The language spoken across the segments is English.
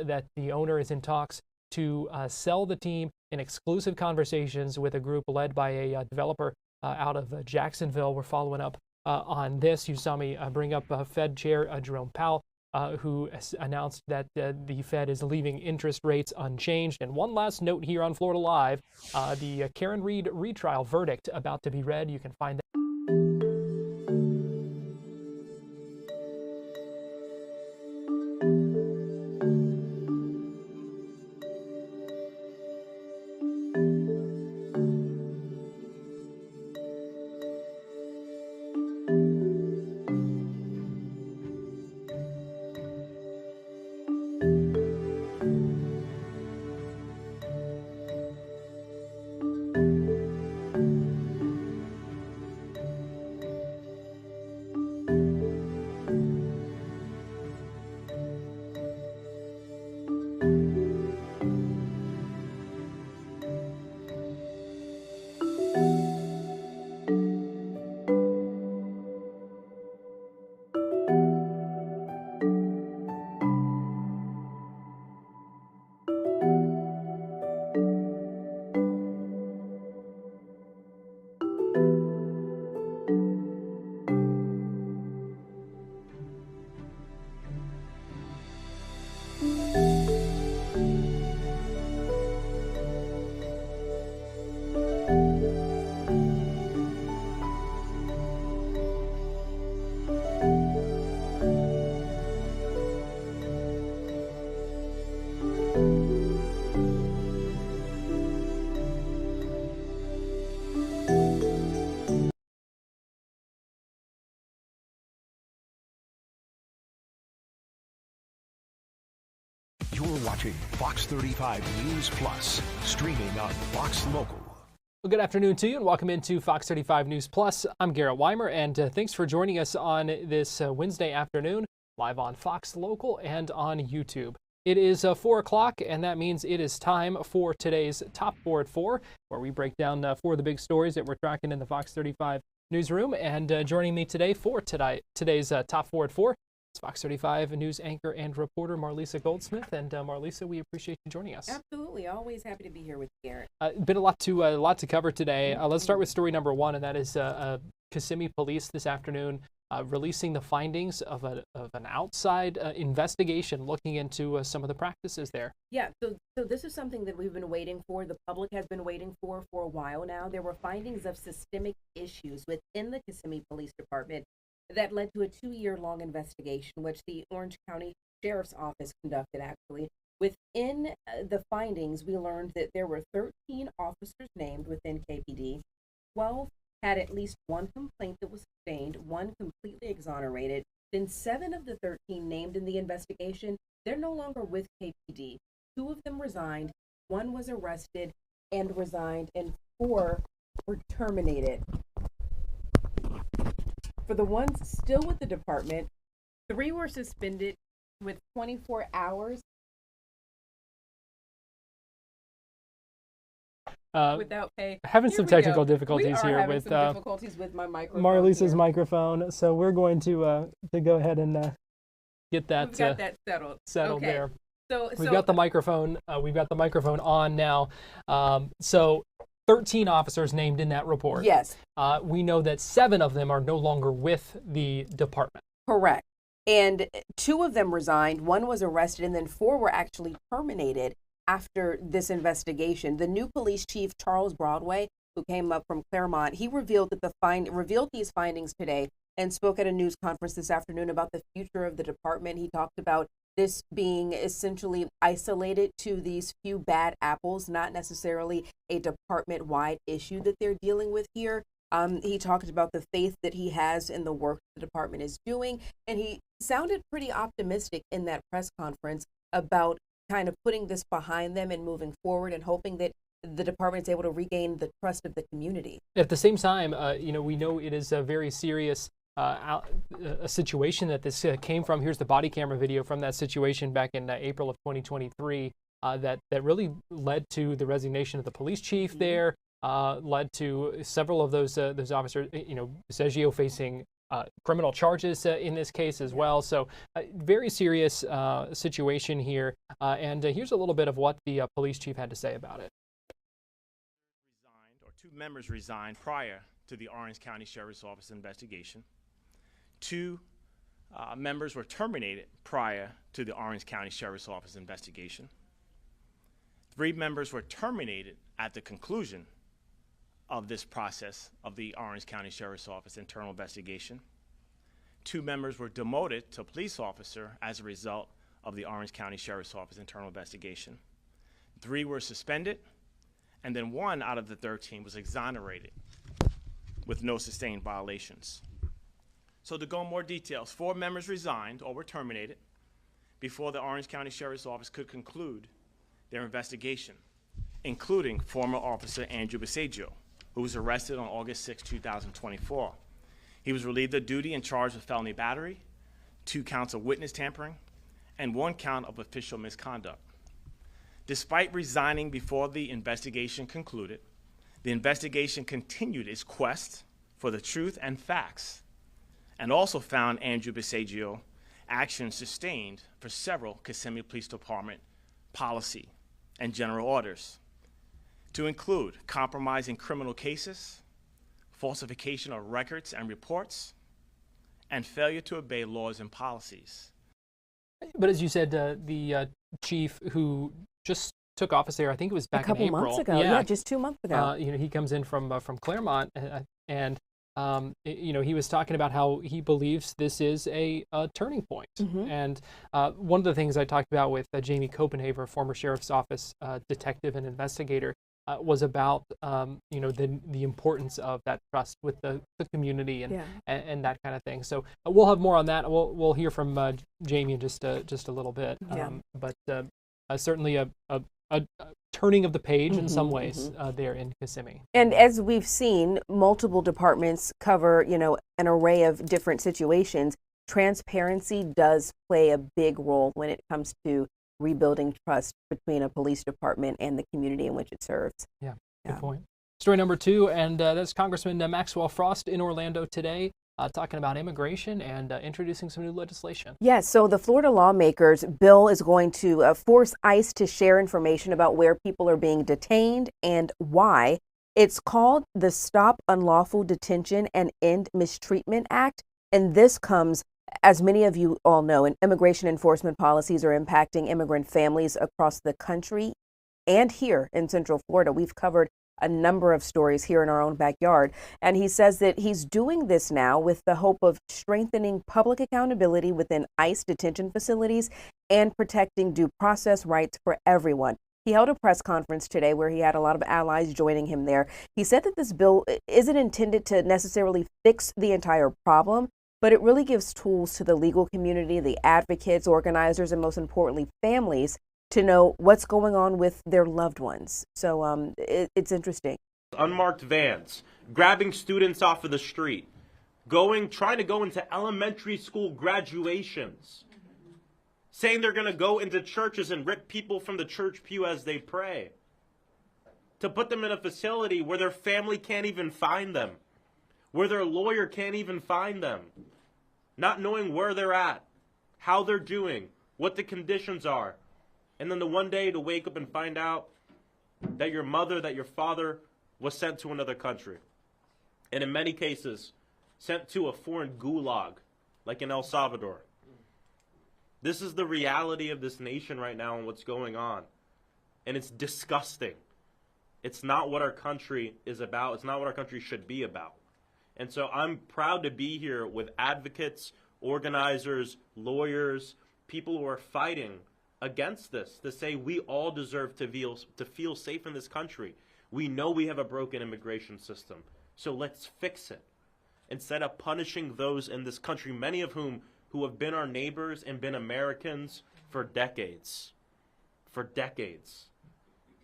that the owner is in talks to sell the team in exclusive conversations with a group led by a developer out of Jacksonville. We're following up on this. You saw me bring up Fed Chair Jerome Powell, who announced that the Fed is leaving interest rates unchanged. And one last note here on Florida Live, the Karen Reed retrial verdict about to be read. You can find that. You're watching Fox 35 News Plus, streaming on Fox Local. Well, good afternoon to you and welcome into Fox 35 News Plus. I'm Garrett Wymer, and thanks for joining us on this Wednesday afternoon, live on Fox Local and on YouTube. It is 4 o'clock, and that means it is time for today's Top 4 at 4, where we break down 4 of the big stories that we're tracking in the Fox 35 newsroom. And joining me today for today's Top 4 at 4, Fox 35 news anchor and reporter Marlisa Goldsmith. And Marlisa, we appreciate you joining us. Absolutely. Always happy to be here with you, Garrett. Been a lot to cover today. Let's start with story number 1, and that is Kissimmee Police this afternoon releasing the findings of an outside investigation looking into some of the practices there. Yeah, so this is something that we've been waiting for. The public has been waiting for a while now. There were findings of systemic issues within the Kissimmee Police Department that led to a 2-year-long investigation, which the Orange County Sheriff's Office conducted, actually. Within the findings, we learned that there were 13 officers named within KPD. 12 had at least one complaint that was sustained, 1 completely exonerated. Then 7 of the 13 named in the investigation, they're no longer with KPD. 2 of them resigned, 1 was arrested and resigned, and 4 were terminated. For the ones still with the department, 3 were suspended with 24 hours without pay. Having some technical difficulties here with difficulties with my microphone. Marlisa's microphone. So we're going to go ahead and get that, We've got that settled okay. There. So we've got the microphone. We've got the microphone on now. So 13 officers named in that report. Yes. We know that 7 of them are no longer with the department. Correct. And 2 of them resigned, 1 was arrested, and then 4 were actually terminated after this investigation. The new police chief, Charles Broadway, who came up from Claremont, he revealed these findings today and spoke at a news conference this afternoon about the future of the department. He talked about this being essentially isolated to these few bad apples, not necessarily a department-wide issue that they're dealing with here. He talked about the faith that he has in the work the department is doing, and he sounded pretty optimistic in that press conference about kind of putting this behind them and moving forward and hoping that the department is able to regain the trust of the community. At the same time, we know it is a very serious a situation that this came from. Here's the body camera video from that situation back in April of 2023 that really led to the resignation of the police chief there, led to several of those officers, Seggio facing criminal charges in this case as well. So very serious situation here. And here's a little bit of what the police chief had to say about it. Two members resigned prior to the Orange County Sheriff's Office investigation. Two members were terminated prior to the Orange County Sheriff's Office investigation. 3 members were terminated at the conclusion of this process of the Orange County Sheriff's Office internal investigation. 2 members were demoted to police officer as a result of the Orange County Sheriff's Office internal investigation. 3 were suspended, and then 1 out of the 13 was exonerated with no sustained violations. So to go in more details, 4 members resigned or were terminated before the Orange County Sheriff's Office could conclude their investigation, including former officer Andrew Bisagio, who was arrested on August 6, 2024. He was relieved of duty and charged with felony battery, 2 counts of witness tampering, and 1 count of official misconduct. Despite resigning before the investigation concluded, the investigation continued its quest for the truth and facts, and also found Andrew Bisagio actions sustained for several Kissimmee Police Department policy and general orders, to include compromising criminal cases, falsification of records and reports, and failure to obey laws and policies. But as you said, the chief who just took office there, I think it was back in April. A couple months ago, yeah, just 2 months ago. He comes in from Claremont, and he was talking about how he believes this is a turning point. Mm-hmm. And one of the things I talked about with Jamie Copenhaver, former sheriff's office detective and investigator, was about the importance of that trust with the community and that kind of thing. So we'll have more on that. We'll hear from Jamie in just a little bit. But certainly a turning of the page in some ways there in Kissimmee. And as we've seen, multiple departments cover, an array of different situations. Transparency does play a big role when it comes to rebuilding trust between a police department and the community in which it serves. Yeah, good point. Story number 2, and that's Congressman Maxwell Frost in Orlando today, talking about immigration and introducing some new legislation. Yes, so the Florida lawmakers' bill is going to force ICE to share information about where people are being detained and why. It's called the Stop Unlawful Detention and End Mistreatment Act, and this comes, as many of you all know, immigration enforcement policies are impacting immigrant families across the country and here in Central Florida. We've covered a number of stories here in our own backyard. And he says that he's doing this now with the hope of strengthening public accountability within ICE detention facilities and protecting due process rights for everyone. He held a press conference today where he had a lot of allies joining him there. He said that this bill isn't intended to necessarily fix the entire problem, but it really gives tools to the legal community, the advocates, organizers, and most importantly, families to know what's going on with their loved ones. So it's interesting. Unmarked vans, grabbing students off of the street, trying to go into elementary school graduations, saying they're going to go into churches and rip people from the church pew as they pray, to put them in a facility where their family can't even find them, where their lawyer can't even find them, not knowing where they're at, how they're doing, what the conditions are. And then the one day to wake up and find out that your mother, that your father was sent to another country. And in many cases, sent to a foreign gulag, like in El Salvador. This is the reality of this nation right now and what's going on. And it's disgusting. It's not what our country is about. It's not what our country should be about. And so I'm proud to be here with advocates, organizers, lawyers, people who are fighting against this, to say we all deserve to feel safe in this country. We know we have a broken immigration system, so let's fix it. Instead of punishing those in this country, many of whom who have been our neighbors and been Americans for decades. For decades.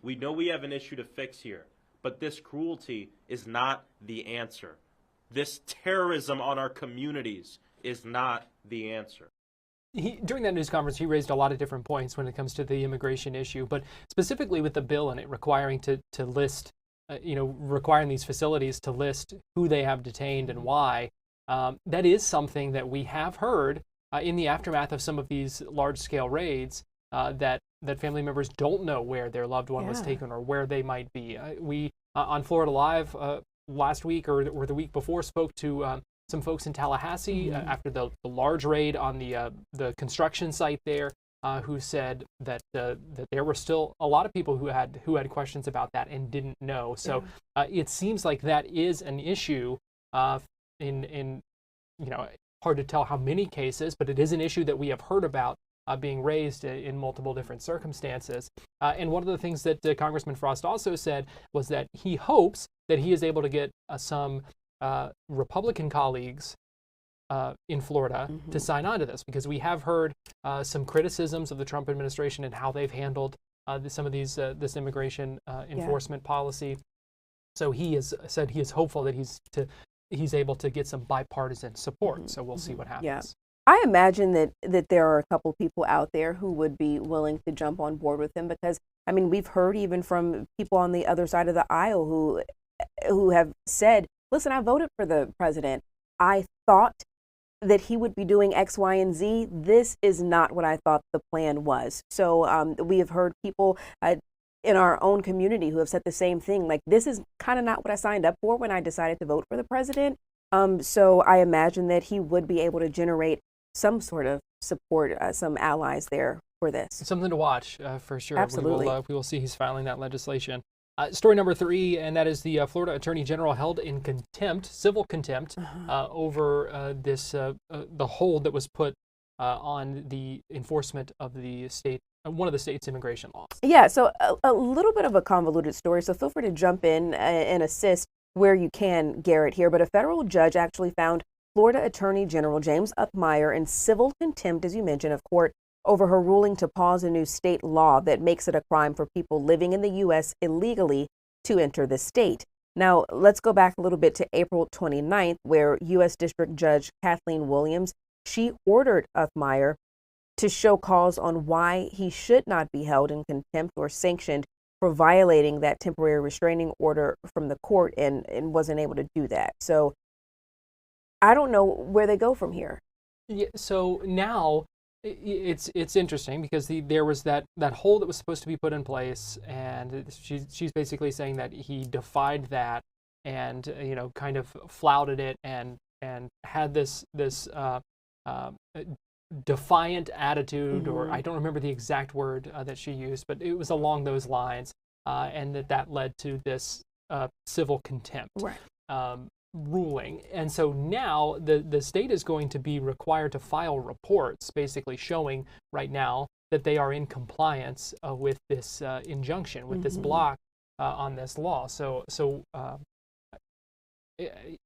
We know we have an issue to fix here, but this cruelty is not the answer. This terrorism on our communities is not the answer. During that news conference, he raised a lot of different points when it comes to the immigration issue, but specifically with the bill and it requiring to list, requiring these facilities to list who they have detained and why. that is something that we have heard in the aftermath of some of these large-scale raids, that family members don't know where their loved one was taken or where they might be. We on Florida Live last week or the week before spoke to some folks in Tallahassee after the large raid on the construction site there, who said that there were still a lot of people who had questions about that and didn't know. So it seems like that is an issue in hard to tell how many cases, but it is an issue that we have heard about being raised in multiple different circumstances. And one of the things that Congressman Frost also said was that he hopes that he is able to get some Republican colleagues in Florida to sign on to this, because we have heard some criticisms of the Trump administration and how they've handled some of these this immigration enforcement policy. So he has said he is hopeful that he's able to get some bipartisan support. So we'll see what happens. Yeah. I imagine that there are a couple people out there who would be willing to jump on board with him, because I mean, we've heard even from people on the other side of the aisle who have said, listen, I voted for the president. I thought that he would be doing X, Y, and Z. This is not what I thought the plan was. So we have heard people in our own community who have said the same thing. Like, this is kind of not what I signed up for when I decided to vote for the president. So I imagine that he would be able to generate some sort of support, some allies there for this. Something to watch for sure. Absolutely. We will see he's filing that legislation. Story number 3, and that is the Florida Attorney General held in contempt, civil contempt, over the hold that was put on the enforcement of the state, one of the state's immigration laws. Yeah, so a little bit of a convoluted story, so feel free to jump in and assist where you can, Garrett, here. But a federal judge actually found Florida Attorney General James Uthmeier in civil contempt, as you mentioned, of court, over her ruling to pause a new state law that makes it a crime for people living in the U.S. illegally to enter the state. Now, let's go back a little bit to April 29th, where U.S. District Judge Kathleen Williams, she ordered Uthmeier to show cause on why he should not be held in contempt or sanctioned for violating that temporary restraining order from the court, and wasn't able to do that. So I don't know where they go from here. Yeah, so now it's interesting, because there was that hold that was supposed to be put in place, and she's basically saying that he defied that and kind of flouted it and had this defiant attitude, or I don't remember the exact word that she used, but it was along those lines, and that led to this civil contempt ruling. And so now the state is going to be required to file reports basically showing right now that they are in compliance with this injunction, with this block on this law. So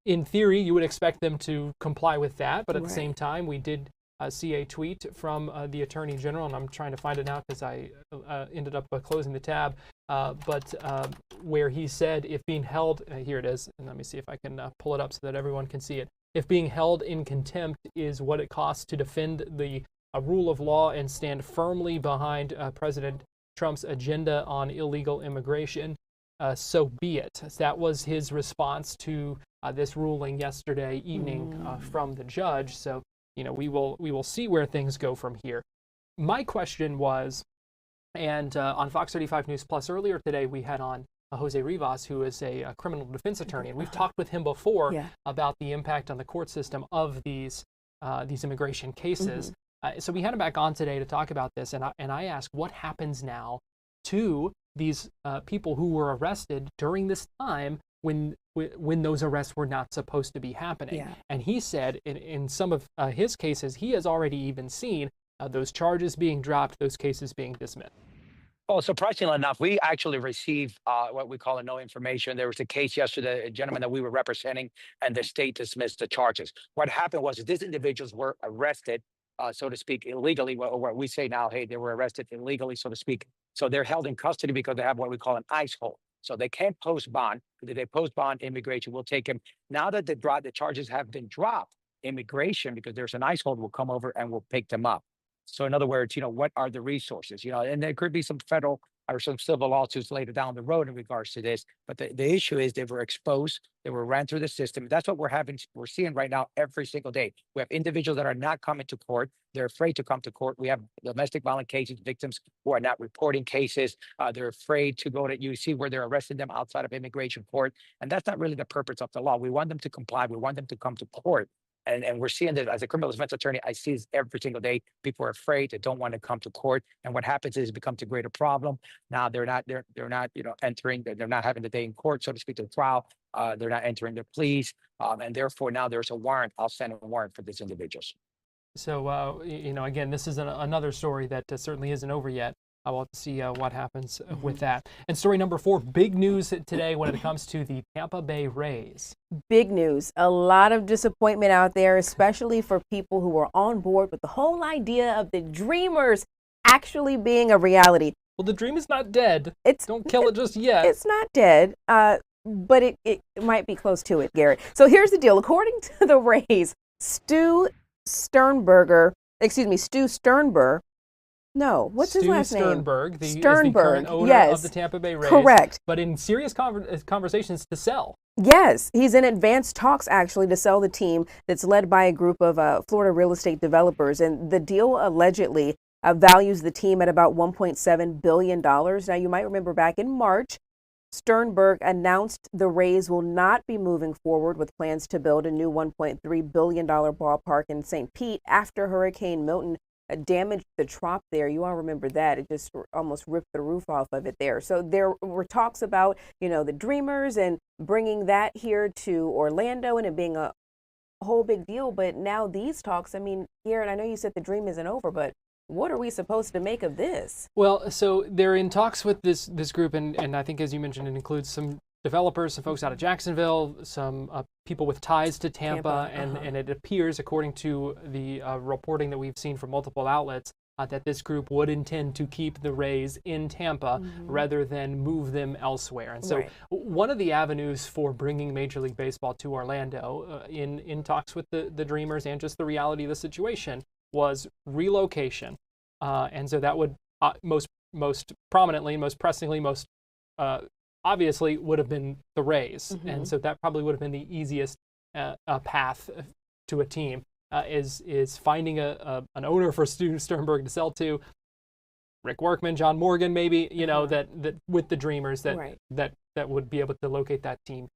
in theory, you would expect them to comply with that, but at the same time, we did see a tweet from the Attorney General, and I'm trying to find it now because I ended up closing the tab, but where he said, if being held, here it is, and let me see if I can pull it up so that everyone can see it. If being held in contempt is what it costs to defend the rule of law and stand firmly behind President Trump's agenda on illegal immigration, so be it. That was his response to this ruling yesterday evening from the judge. So we will see where things go from here. My question was, and on Fox 35 News Plus earlier today, we had on Jose Rivas, who is a criminal defense attorney, and we've talked with him before about the impact on the court system of these immigration cases. So we had him back on today to talk about this, and I asked, what happens now to these people who were arrested during this time when those arrests were not supposed to be happening? And he said in some of his cases, he has already even seen those charges being dropped, those cases being dismissed. Well, surprisingly enough, we actually received what we call a no information. There was a case yesterday, a gentleman that we were representing, and the state dismissed the charges. What happened was these individuals were arrested, so to speak, illegally, or what we say now, hey, they were arrested illegally, so to speak. So they're held in custody because they have what we call an ICE hold. So they can't post bond. If they post bond, immigration will take them. Now that the charges have been dropped, immigration, because there's an ICE hold, will come over and will pick them up. So in other words, what are the resources? And there could be some federal or some civil lawsuits later down the road in regards to this. But the issue is they were exposed, they were ran through the system. That's what we're seeing right now every single day. We have individuals that are not coming to court. They're afraid to come to court. We have domestic violence cases, victims who are not reporting cases. They're afraid to go to, you see where they're arresting them outside of immigration court. And that's not really the purpose of the law. We want them to comply. We want them to come to court. And we're seeing that as a criminal defense attorney, I see this every single day. People are afraid, they don't want to come to court. And what happens is it becomes a greater problem. Now they're not entering, they're not having the day in court, so to speak, the trial. They're not entering their pleas. And therefore now there's a warrant, outstanding warrant for these individuals. So, again, this is another story that certainly isn't over yet. I will have to see what happens with that. And story number 4, big news today when it comes to the Tampa Bay Rays. Big news. A lot of disappointment out there, especially for people who were on board with the whole idea of the Dreamers actually being a reality. Well, the dream is not dead. Don't kill it just yet. It's not dead, but it might be close to it, Garrett. So here's the deal. According to the Rays, Stu Sternberg. No, what's his last name? Sternberg, is the current owner of the Tampa Bay Rays. Correct. But in serious conversations to sell. Yes, he's in advanced talks actually to sell the team that's led by a group of Florida real estate developers. And the deal allegedly values the team at about $1.7 billion. Now, you might remember back in March, Sternberg announced the Rays will not be moving forward with plans to build a new $1.3 billion ballpark in St. Pete after Hurricane Milton damaged the trop there. You all remember that. It just almost ripped the roof off of it there. So there were talks about, the Dreamers and bringing that here to Orlando and it being a whole big deal. But now these talks, Garrett, I know you said the dream isn't over, but what are we supposed to make of this? Well, so they're in talks with this group, and I think, as you mentioned, it includes some developers, some folks out of Jacksonville, some people with ties to Tampa. And it appears, according to the reporting that we've seen from multiple outlets, that this group would intend to keep the Rays in Tampa rather than move them elsewhere. And so one of the avenues for bringing Major League Baseball to Orlando in talks with the Dreamers and just the reality of the situation was relocation. And so that would most prominently, most pressingly, most obviously would have been the Rays. And so that probably would have been the easiest path to a team, is finding an owner for Stu Sternberg to sell to. Rick Workman, John Morgan, maybe, that with the Dreamers that would be able to locate that team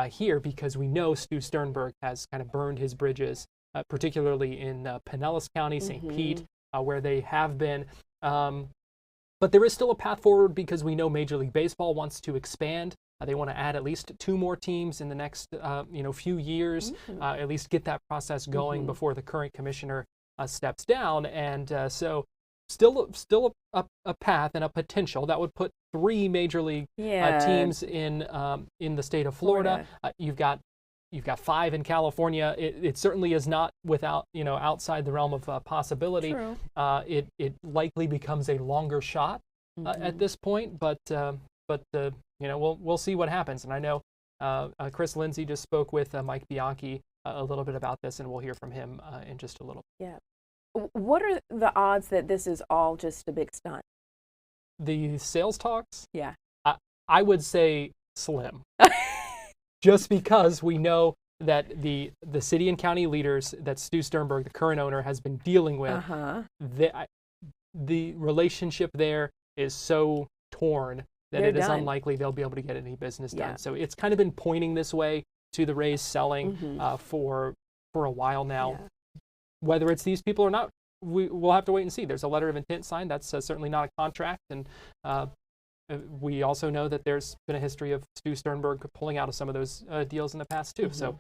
here, because we know Stu Sternberg has kind of burned his bridges, particularly in Pinellas County, St. Pete, where they have been. But there is still a path forward because we know Major League Baseball wants to expand. They want to add at least 2 more teams in the next few years, at least get that process going before the current commissioner steps down. And so still a path and a potential that would put 3 Major League teams in the state of Florida. You've got 5 in California. It certainly is not without, outside the realm of possibility. True. It likely becomes a longer shot at this point, but we'll see what happens. And I know Chris Lindsay just spoke with Mike Bianchi a little bit about this, and we'll hear from him in just a little. Yeah. What are the odds that this is all just a big stunt? The sales talks? Yeah. I would say slim. Just because we know that the city and county leaders that Stu Sternberg, the current owner, has been dealing with, the relationship there is so torn that it is unlikely they'll be able to get any business done. So it's kind of been pointing this way to the Rays selling for a while now. Whether it's these people or not, we'll have to wait and see. There's a letter of intent signed. That's certainly not a contract. And we also know that there's been a history of Stu Sternberg pulling out of some of those deals in the past, too. So,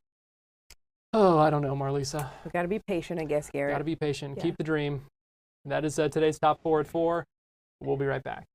I don't know, Marlisa. We've got to be patient, I guess, Garrett. Got to be patient. Keep the dream. That is today's Top 4 at 4. We'll be right back.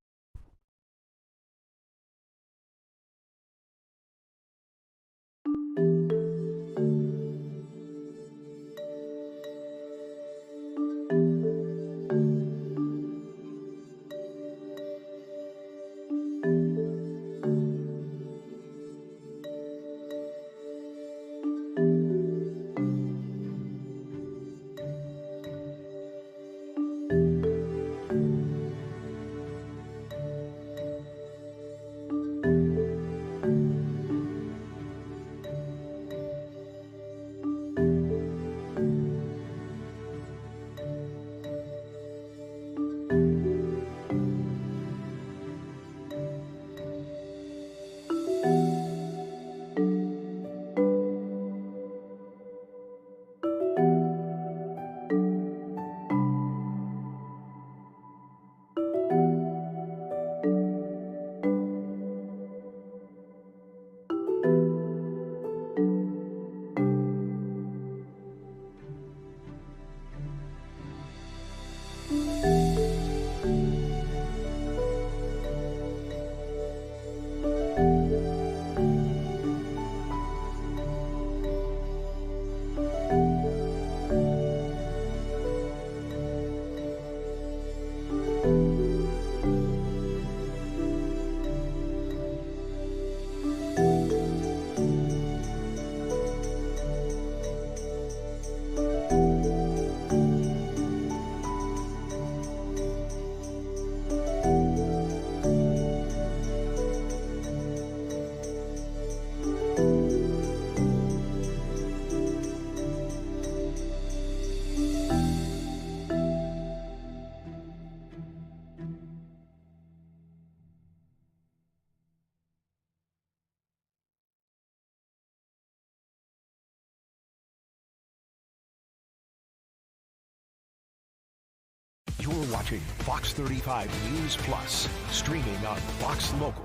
watching Fox 35 News Plus, streaming on Fox Local.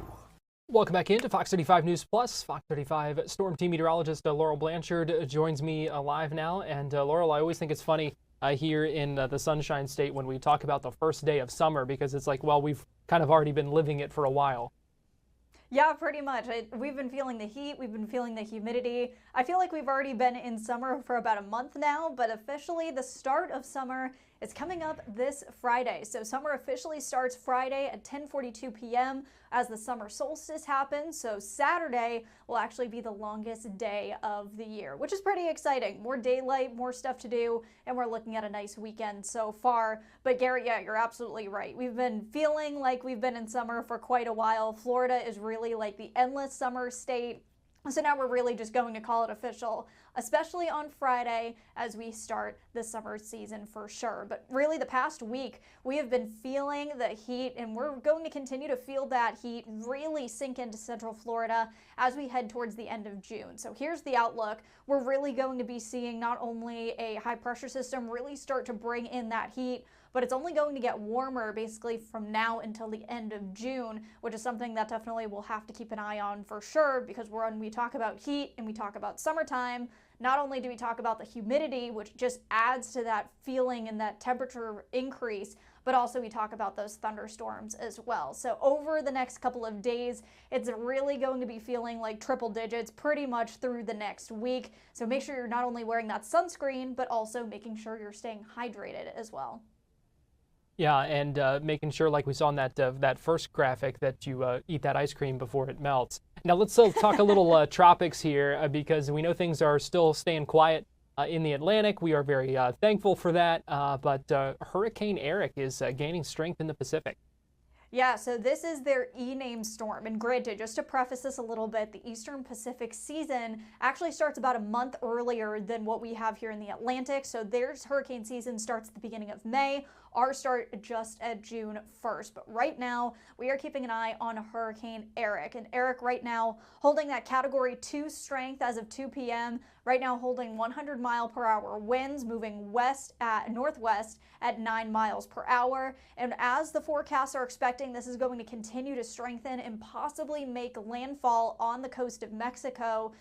Welcome back into Fox 35 News Plus. Fox 35 Storm Team meteorologist Laurel Blanchard joins me live now. And Laurel, I always think it's funny here in the Sunshine State when we talk about the first day of summer, because it's like, well, we've kind of already been living it for a while. Yeah, pretty much. We've been feeling the heat. We've been feeling the humidity. I feel like we've already been in summer for about a month now, but officially the start of summer is coming up this Friday. So summer officially starts Friday at 10:42 p.m. as the summer solstice happens. So Saturday will actually be the longest day of the year, which is pretty exciting. More daylight, more stuff to do, and we're looking at a nice weekend so far. But Garrett, yeah, you're absolutely right. We've been feeling like we've been in summer for quite a while. Florida is really like the endless summer state. So now we're really just going to call it official, especially on Friday as we start the summer season for sure. But really the past week, we have been feeling the heat, and we're going to continue to feel that heat really sink into Central Florida as we head towards the end of June. So here's the outlook. We're really going to be seeing not only a high pressure system really start to bring in that heat, but it's only going to get warmer basically from now until the end of June, which is something that definitely we'll have to keep an eye on for sure, because when we talk about heat and we talk about summertime, not only do we talk about the humidity, which just adds to that feeling and that temperature increase, but also we talk about those thunderstorms as well. So over the next couple of days, it's really going to be feeling like triple digits pretty much through the next week. So make sure you're not only wearing that sunscreen, but also making sure you're staying hydrated as well. Yeah, and making sure, like we saw in that first graphic, that you eat that ice cream before it melts. Now let's talk a little tropics here, because we know things are still staying quiet in the Atlantic. We are very thankful for that, but Hurricane Eric is gaining strength in the Pacific. Yeah, so this is their E-named storm. And granted, just to preface this a little bit, the Eastern Pacific season actually starts about a month earlier than what we have here in the Atlantic. So their hurricane season starts at the beginning of May. Our start just at June 1st. But right now, we are keeping an eye on Hurricane Eric. And Eric right now holding that Category 2 strength as of 2 p.m., right now holding 100-mile-per-hour winds, moving northwest at 9 miles per hour. And as the forecasts are expecting, this is going to continue to strengthen and possibly make landfall on the coast of Mexico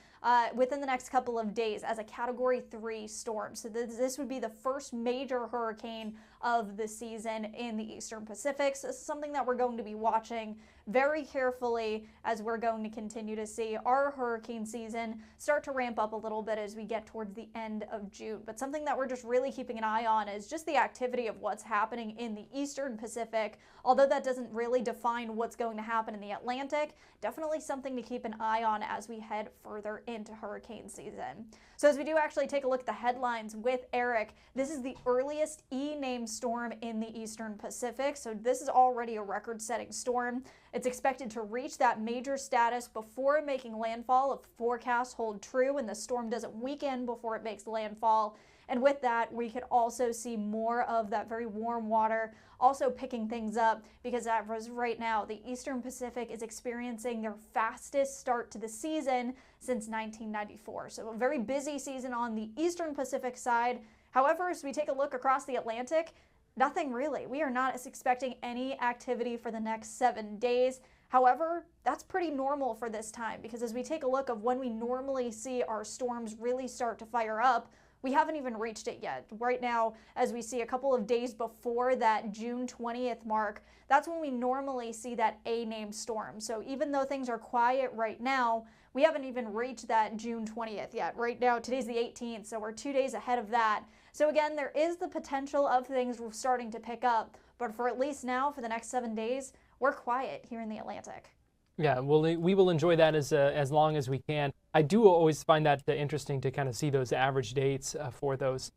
within the next couple of days as a Category 3 storm. So this would be the first major hurricane of the season in the Eastern Pacific. So this is something that we're going to be watching very carefully as we're going to continue to see our hurricane season start to ramp up a little bit as we get towards the end of June. But something that we're just really keeping an eye on is just the activity of what's happening in the Eastern Pacific. Although that doesn't really define what's going to happen in the Atlantic, definitely something to keep an eye on as we head further into hurricane season. So as we do actually take a look at the headlines with Eric, this is the earliest E-named storm in the Eastern Pacific. So this is already a record-setting storm. It's expected to reach that major status before making landfall if forecasts hold true and the storm doesn't weaken before it makes landfall. And with that, we could also see more of that very warm water also picking things up, because as of right now, the Eastern Pacific is experiencing their fastest start to the season since 1994. So a very busy season on the Eastern Pacific side. However, as we take a look across the Atlantic, nothing really. We are not expecting any activity for the next 7 days. However, that's pretty normal for this time, because as we take a look of when we normally see our storms really start to fire up, we haven't even reached it yet. Right now, as we see a couple of days before that June 20th mark, that's when we normally see that A-named storm. So even though things are quiet right now, we haven't even reached that June 20th yet. Right now, today's the 18th, so we're 2 days ahead of that. So again, there is the potential of things starting to pick up, but for at least now, for the next 7 days, we're quiet here in the Atlantic. Yeah, well, we will enjoy that as long as we can. I do always find that interesting to kind of see those average dates for those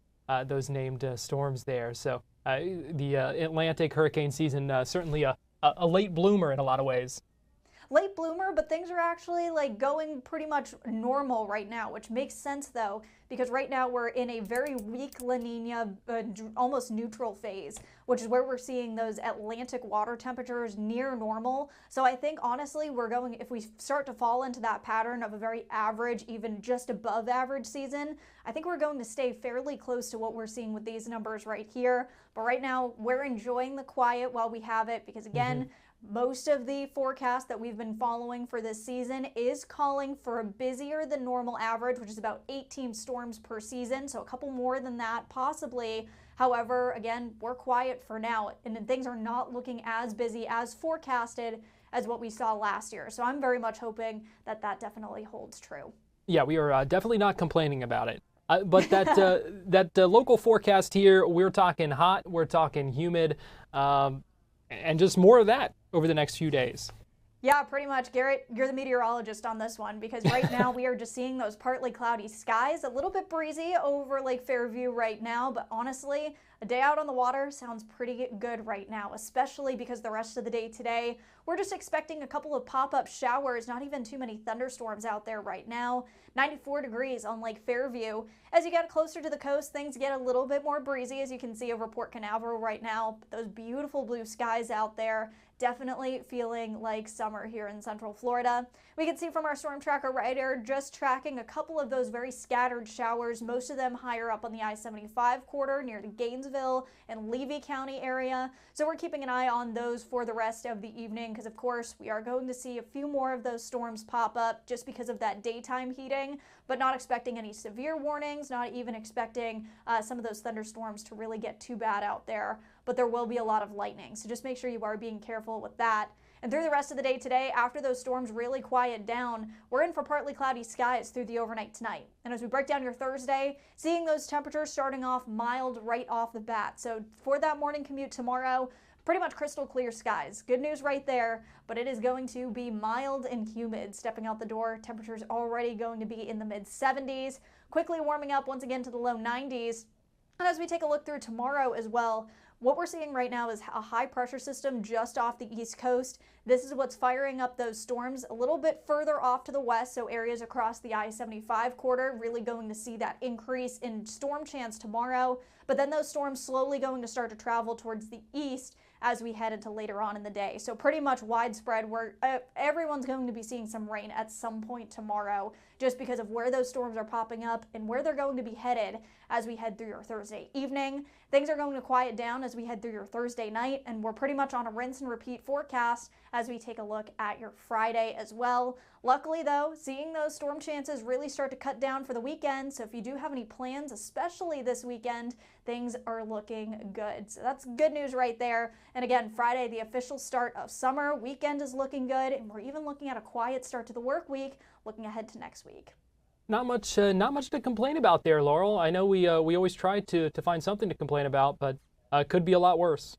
named storms there. So the Atlantic hurricane season certainly a late bloomer in a lot of ways. late bloomer, but things are actually like going pretty much normal right now, which makes sense though, because right now we're in a very weak La Nina, almost neutral phase, which is where we're seeing those Atlantic water temperatures near normal. So I think honestly, if we start to fall into that pattern of a very average, even just above average season, I think we're going to stay fairly close to what we're seeing with these numbers right here. But right now, we're enjoying the quiet while we have it, because again, most of the forecast that we've been following for this season is calling for a busier than normal average, which is about 18 storms per season, so a couple more than that possibly. However, again, we're quiet for now, and things are not looking as busy as forecasted as what we saw last year. So I'm very much hoping that that definitely holds true. Yeah, we are definitely not complaining about it. But that local forecast here, we're talking hot, we're talking humid, and just more of that over the next few days. Yeah, pretty much. Garrett, you're the meteorologist on this one, because right now we are just seeing those partly cloudy skies, a little bit breezy over Lake Fairview right now, but honestly, a day out on the water sounds pretty good right now, especially because the rest of the day today, we're just expecting a couple of pop-up showers, not even too many thunderstorms out there right now. 94 degrees on Lake Fairview. As you get closer to the coast, things get a little bit more breezy, as you can see over Port Canaveral right now. But those beautiful blue skies out there, definitely feeling like summer here in Central Florida. We can see from our storm tracker right here, just tracking a couple of those very scattered showers, most of them higher up on the I-75 corridor near the Gainesville and Levy County area. So we're keeping an eye on those for the rest of the evening, because of course we are going to see a few more of those storms pop up just because of that daytime heating, but not expecting any severe warnings, not even expecting some of those thunderstorms to really get too bad out there. But there will be a lot of lightning, so just make sure you are being careful with that. And through the rest of the day today, after those storms really quiet down, we're in for partly cloudy skies through the overnight tonight. And as we break down your Thursday, seeing those temperatures starting off mild right off the bat. So for that morning commute tomorrow, pretty much crystal clear skies. Good news right there, but it is going to be mild and humid. Stepping out the door, temperatures already going to be in the mid 70s, quickly warming up once again to the low 90s. And as we take a look through tomorrow as well, what we're seeing right now is a high pressure system just off the East Coast. This is what's firing up those storms a little bit further off to the west, so areas across the I-75 corridor really going to see that increase in storm chance tomorrow. But then those storms slowly going to start to travel towards the east as we head into later on in the day. So pretty much widespread, where everyone's going to be seeing some rain at some point tomorrow, just because of where those storms are popping up and where they're going to be headed as we head through your Thursday evening. Things are going to quiet down as we head through your Thursday night, and we're pretty much on a rinse and repeat forecast as we take a look at your Friday as well. Luckily though, seeing those storm chances really start to cut down for the weekend, so if you do have any plans, especially this weekend, things are looking good. So that's good news right there. And again, Friday, the official start of summer, weekend is looking good, and we're even looking at a quiet start to the work week, looking ahead to next week. Not much to complain about there, Laurel. I know we always try to find something to complain about, but could be a lot worse.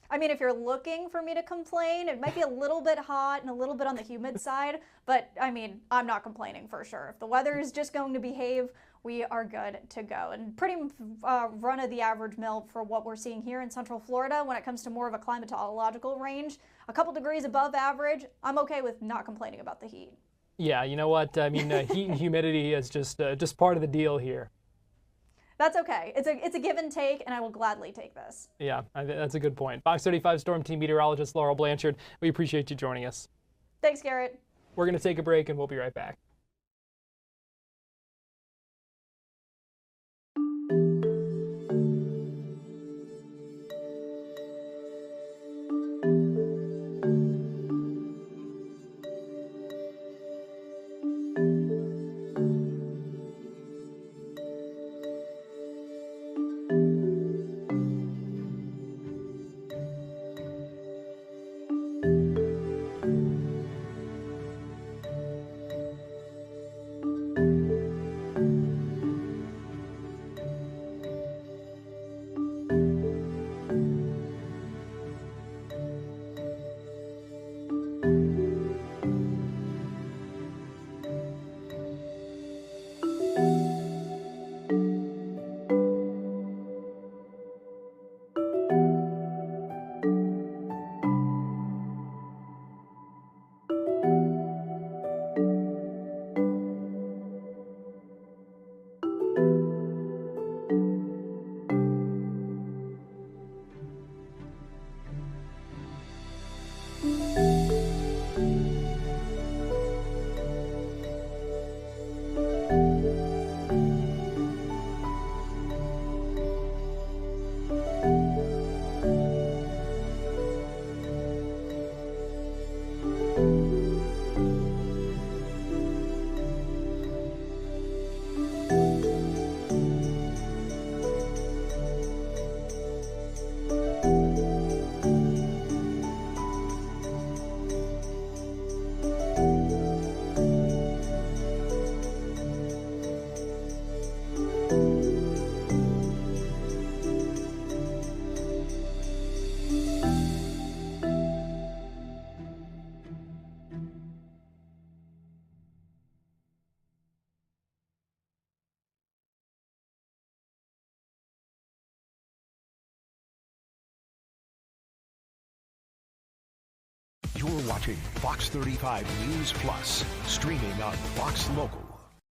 I mean, if you're looking for me to complain, it might be a little bit hot and a little bit on the humid side, but I mean, I'm not complaining for sure. If the weather is just going to behave, we are good to go. And pretty run of the average mill for what we're seeing here in Central Florida when it comes to more of a climatological range. A couple degrees above average, I'm okay with not complaining about the heat. Yeah, you know what? I mean, heat and humidity is just part of the deal here. That's okay. It's a give and take, and I will gladly take this. Yeah, that's a good point. Fox 35 Storm Team meteorologist Laurel Blanchard, we appreciate you joining us. Thanks, Garrett. We're going to take a break, and we'll be right back. watching Fox 35 News Plus, streaming on Fox Local.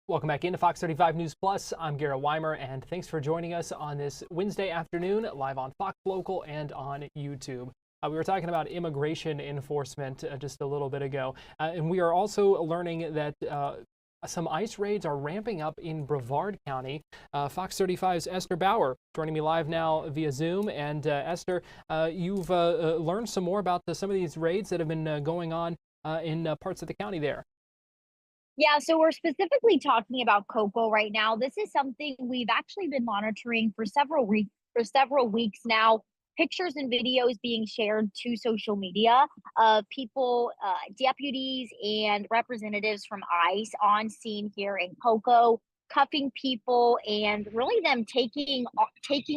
Welcome back into Fox 35 News Plus. I'm Garrett Wymer, and thanks for joining us on this Wednesday afternoon, live on Fox Local and on YouTube. We were talking about immigration enforcement just a little bit ago, and we are also learning that some ICE raids are ramping up in Brevard County. Fox 35's Esther Bauer joining me live now via Zoom. And Esther, you've learned some more about some of these raids that have been going on in parts of the county there. Yeah, so we're specifically talking about cocoa right now. This is something we've actually been monitoring for several weeks now. Pictures and videos being shared to social media of people, deputies and representatives from ICE on scene here in Cocoa, cuffing people and really them taking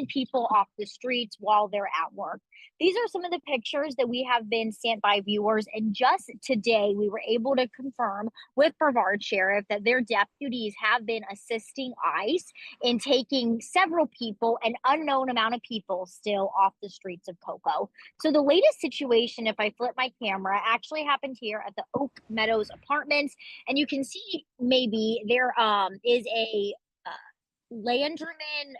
people off the streets while they're at work. These are some of the pictures that we have been sent by viewers, and just today we were able to confirm with Brevard Sheriff that their deputies have been assisting ICE in taking several people, an unknown amount of people, still off the streets of Cocoa. So the latest situation, if I flip my camera, actually happened here at the Oak Meadows Apartments, and you can see maybe there is a Landryman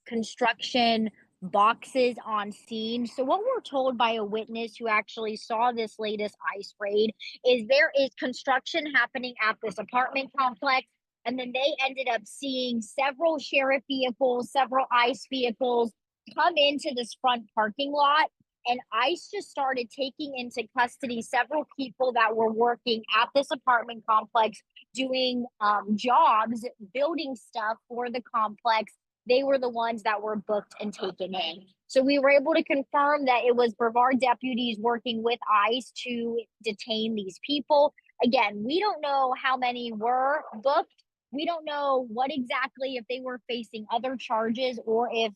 construction boxes on scene. So what we're told by a witness who actually saw this latest ICE raid is there is construction happening at this apartment complex, and then they ended up seeing several sheriff vehicles, several ICE vehicles come into this front parking lot, and ICE just started taking into custody several people that were working at this apartment complex doing jobs, building stuff for the complex. They were the ones that were booked and taken in. So we were able to confirm that it was Brevard deputies working with ICE to detain these people. Again, we don't know how many were booked. We don't know what exactly, if they were facing other charges or if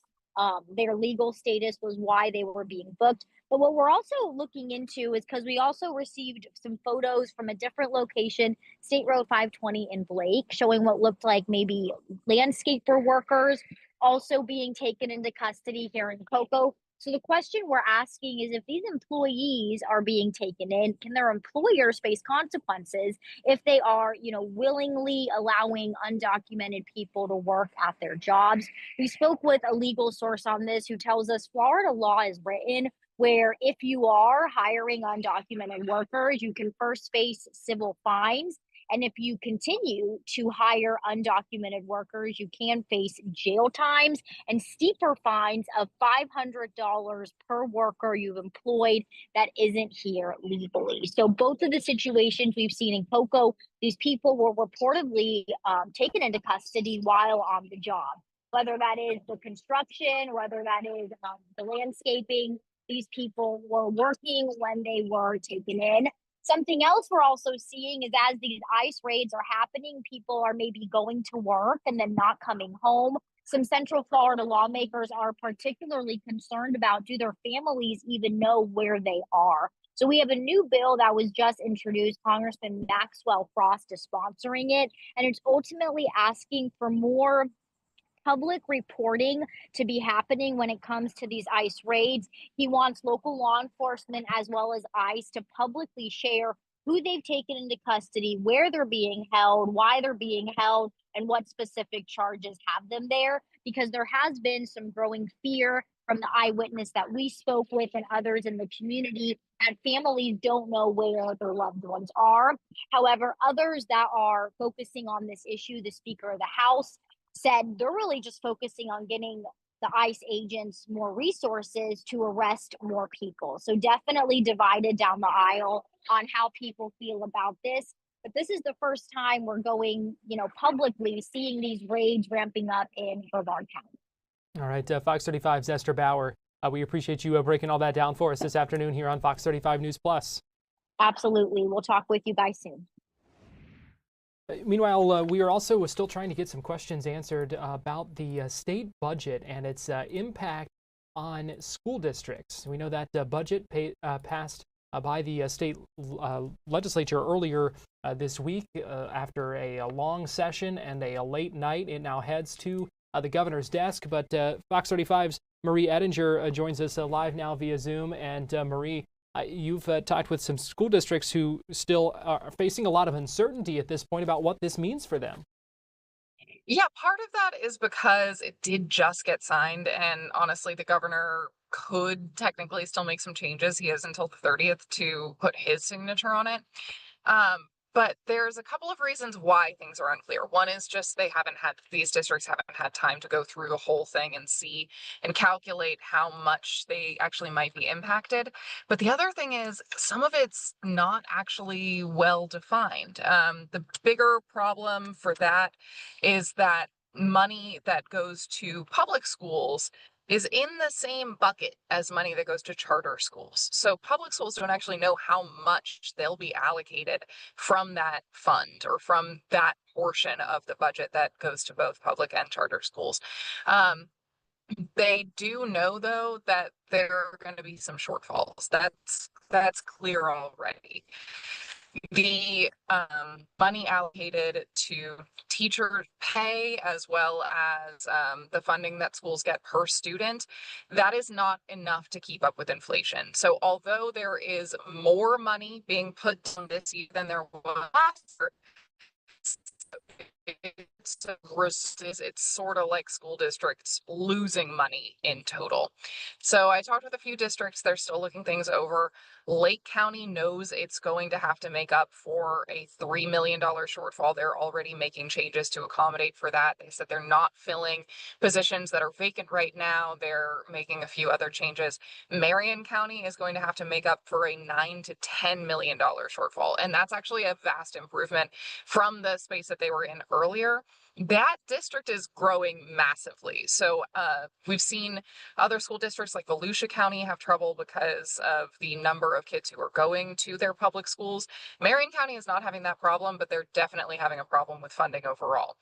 their legal status was why they were being booked. But what we're also looking into is because we also received some photos from a different location, State Road 520 in Blake, showing what looked like maybe landscaper workers also being taken into custody here in Cocoa. So the question we're asking is, if these employees are being taken in, can their employers face consequences if they are, willingly allowing undocumented people to work at their jobs? We spoke with a legal source on this who tells us Florida law is written where if you are hiring undocumented workers, you can first face civil fines. And if you continue to hire undocumented workers, you can face jail times and steeper fines of $500 per worker you've employed that isn't here legally. So both of the situations we've seen in Cocoa, these people were reportedly taken into custody while on the job, whether that is the construction, whether that is the landscaping. These people were working when they were taken in. Something else we're also seeing is as these ICE raids are happening, people are maybe going to work and then not coming home. Some Central Florida lawmakers are particularly concerned about, do their families even know where they are? So we have a new bill that was just introduced. Congressman Maxwell Frost is sponsoring it, and it's ultimately asking for more public reporting to be happening when it comes to these ICE raids. He wants local law enforcement as well as ICE to publicly share who they've taken into custody, where they're being held, why they're being held, and what specific charges have them there, because there has been some growing fear from the eyewitness that we spoke with and others in the community, and families don't know where their loved ones are. However, others that are focusing on this issue, the Speaker of the House said they're really just focusing on getting the ICE agents more resources to arrest more people. So definitely divided down the aisle on how people feel about this. But this is the first time we're going, publicly seeing these raids ramping up in Brevard County. All right, Fox 35's Esther Bauer. We appreciate you breaking all that down for us this afternoon here on Fox 35 News Plus. Absolutely. We'll talk with you guys soon. Meanwhile, we are also still trying to get some questions answered about the state budget and its impact on school districts. We know that budget passed by the state legislature earlier this week after a long session and a late night. It now heads to the governor's desk, but Fox 35's Marie Ettinger joins us live now via Zoom. And Marie, You've talked with some school districts who still are facing a lot of uncertainty at this point about what this means for them. Yeah, part of that is because it did just get signed, and honestly, the governor could technically still make some changes. He has until the 30th to put his signature on it. But there's a couple of reasons why things are unclear. One is just these districts haven't had time to go through the whole thing and see and calculate how much they actually might be impacted. But the other thing is some of it's not actually well defined. The bigger problem for that is that money that goes to public schools is in the same bucket as money that goes to charter schools. So public schools don't actually know how much they'll be allocated from that fund or from that portion of the budget that goes to both public and charter schools. They do know, though, that there are going to be some shortfalls. That's clear already. The money allocated to teacher pay, as well as the funding that schools get per student, that is not enough to keep up with inflation. So although there is more money being put on this year than there was last year, it's sort of like school districts losing money in total. So I talked with a few districts. They're still looking things over. Lake County knows it's going to have to make up for a $3 million shortfall. They're already making changes to accommodate for that. They said they're not filling positions that are vacant right now. They're making a few other changes. Marion County is going to have to make up for a $9 to $10 million shortfall. And that's actually a vast improvement from the space that they were in earlier. That district is growing massively. So we've seen other school districts like Volusia County have trouble because of the number of kids who are going to their public schools. Marion County is not having that problem, but they're definitely having a problem with funding overall.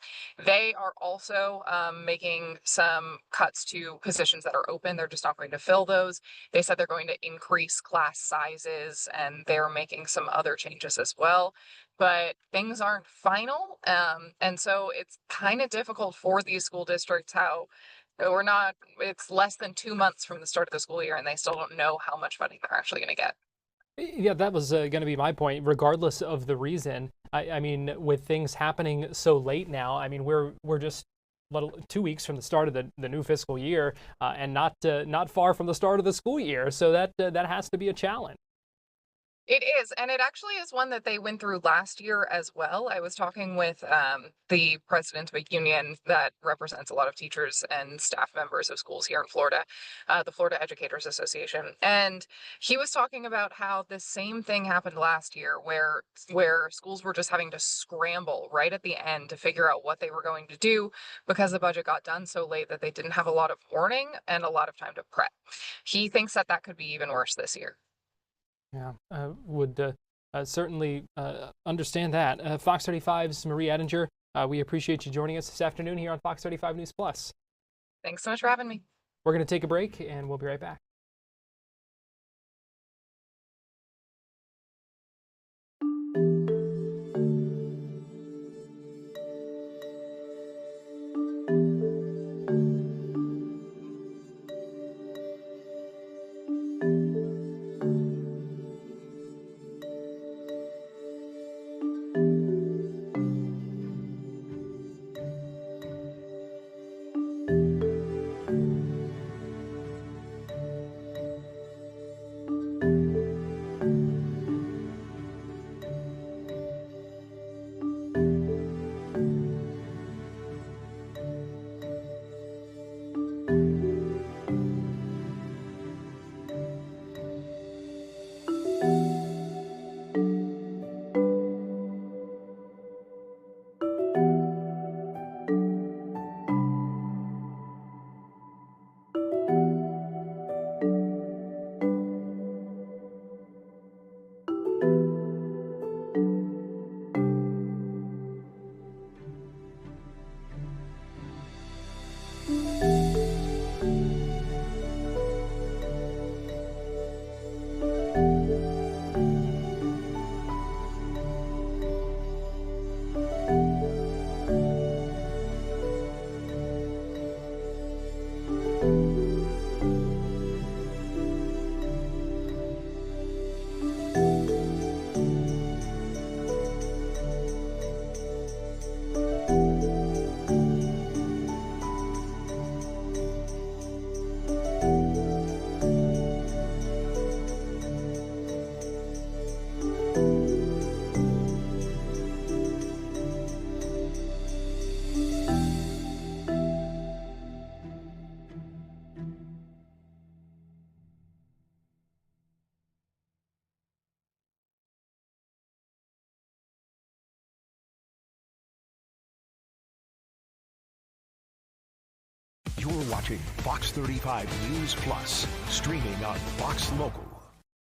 They are also making some cuts to positions that are open. They're just not going to fill those. They said they're going to increase class sizes, and they're making some other changes as well. But things aren't final. And so it's kind of difficult for these school districts it's less than 2 months from the start of the school year, and they still don't know how much funding they're actually going to get. Yeah, that was going to be my point. Regardless of the reason, I mean, with things happening so late now, I mean, we're just 2 weeks from the start of the new fiscal year, and not far from the start of the school year. So that has to be a challenge. It is, and it actually is one that they went through last year as well. I was talking with the president of a union that represents a lot of teachers and staff members of schools here in Florida, the Florida Educators Association, and he was talking about how the same thing happened last year, where schools were just having to scramble right at the end to figure out what they were going to do because the budget got done so late that they didn't have a lot of warning and a lot of time to prep. He thinks that could be even worse this year. Yeah, would certainly understand that. Fox 35's Marie Ettinger, we appreciate you joining us this afternoon here on Fox 35 News Plus. Thanks so much for having me. We're going to take a break, and we'll be right back. watching Fox 35 News Plus, streaming on Fox Local.